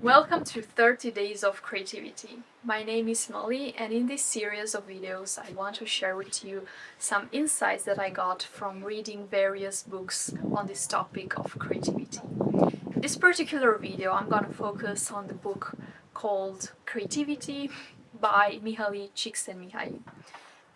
Welcome to 30 Days of Creativity. My name is Molly, and in this series of videos I want to share with you some insights that I got from reading various books on this topic of creativity. In this particular video I'm gonna focus on the book called Creativity by Mihaly Csikszentmihalyi.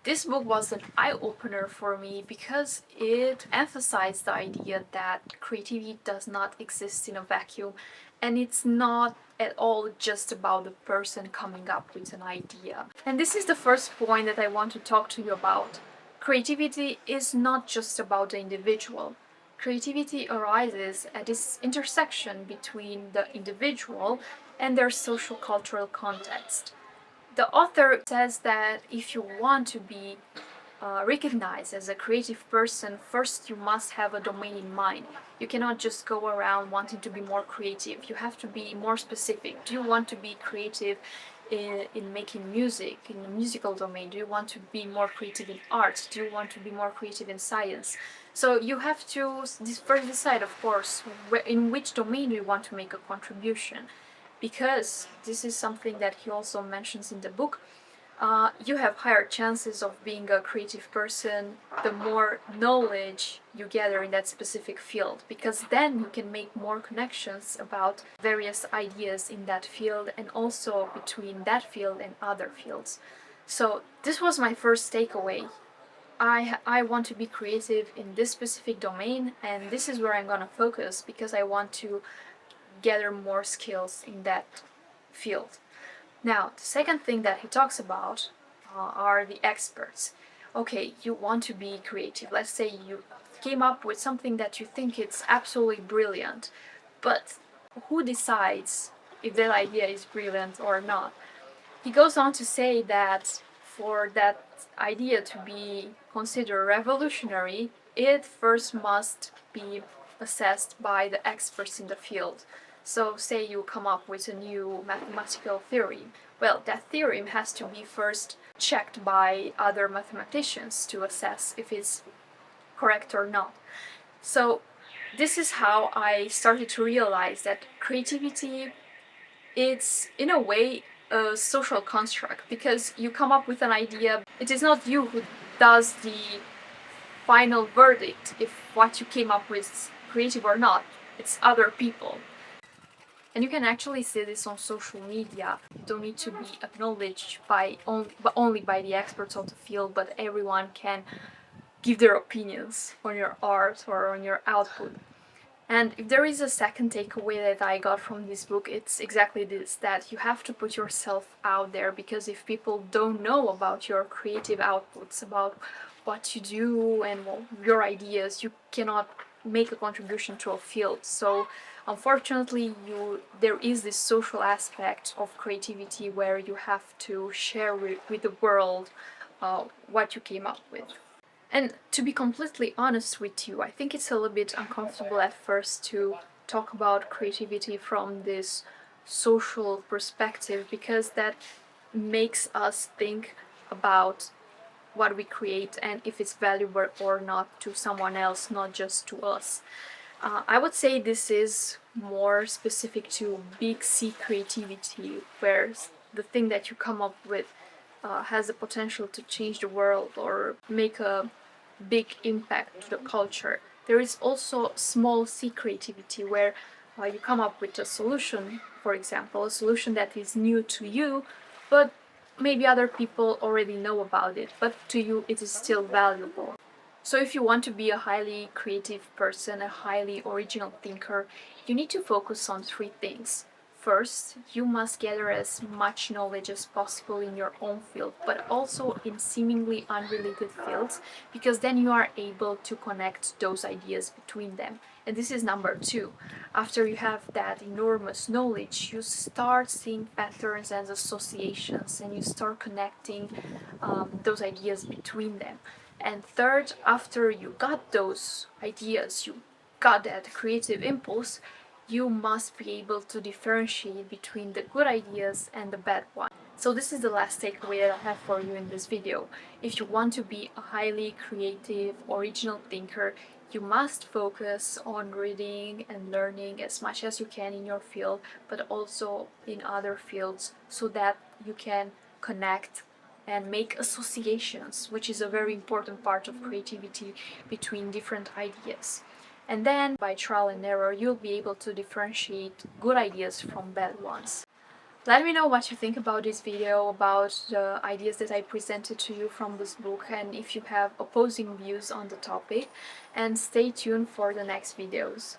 This book was an eye-opener for me because it emphasized the idea that creativity does not exist in a vacuum, and it's not at all just about the person coming up with an idea. And this is the first point that I want to talk to you about. Creativity is not just about the individual. Creativity arises at this intersection between the individual and their social-cultural context. The author says that if you want to be recognized as a creative person, first you must have a domain in mind. You cannot just go around wanting to be more creative. You have to be more specific. Do you want to be creative in making music, in the musical domain? Do you want to be more creative in art? Do you want to be more creative in science? So you have to first decide, of course, in which domain do you want to make a contribution. Because this is something that he also mentions in the book, you have higher chances of being a creative person the more knowledge you gather in that specific field, because then you can make more connections about various ideas in that field and also between that field and other fields. So this was my first takeaway. I want to be creative in this specific domain, and this is where I'm gonna focus because I want to gather more skills in that field. Now, the second thing that he talks about are the experts. Okay, you want to be creative. Let's say you came up with something that you think it's absolutely brilliant, but who decides if that idea is brilliant or not? He goes on to say that for that idea to be considered revolutionary, it first must be assessed by the experts in the field. So say you come up with a new mathematical theorem. Well, that theorem has to be first checked by other mathematicians to assess if it's correct or not. So this is how I started to realize that creativity, it's in a way a social construct, because you come up with an idea. It is not you who does the final verdict if what you came up with is creative or not. It's other people. And you can actually see this on social media. You don't need to be acknowledged only by the experts of the field, but everyone can give their opinions on your art or on your output. And if there is a second takeaway that I got from this book, it's exactly this, that you have to put yourself out there, because if people don't know about your creative outputs, about what you do and your ideas, you cannot make a contribution to a field. So unfortunately, there is this social aspect of creativity where you have to share with the world what you came up with. And to be completely honest with you, I think it's a little bit uncomfortable at first to talk about creativity from this social perspective, because that makes us think about what we create and if it's valuable or not to someone else, not just to us. I would say this is more specific to big C creativity, where the thing that you come up with has the potential to change the world or make a big impact to the culture. There is also small C creativity, where you come up with a solution, for example, a solution that is new to you, but maybe other people already know about it, but to you it is still valuable. So if you want to be a highly creative person, a highly original thinker, you need to focus on three things. First, you must gather as much knowledge as possible in your own field, but also in seemingly unrelated fields, because then you are able to connect those ideas between them. And this is number two. After you have that enormous knowledge, you start seeing patterns and associations, and you start connecting those ideas between them. And third, after you got those ideas, you got that creative impulse, you must be able to differentiate between the good ideas and the bad ones. So this is the last takeaway that I have for you in this video. If you want to be a highly creative, original thinker, You must focus on reading and learning as much as you can in your field, but also in other fields, so that you can connect and make associations, which is a very important part of creativity, between different ideas. And then by trial and error, you'll be able to differentiate good ideas from bad ones. Let me know what you think about this video, about the ideas that I presented to you from this book, and if you have opposing views on the topic, and stay tuned for the next videos.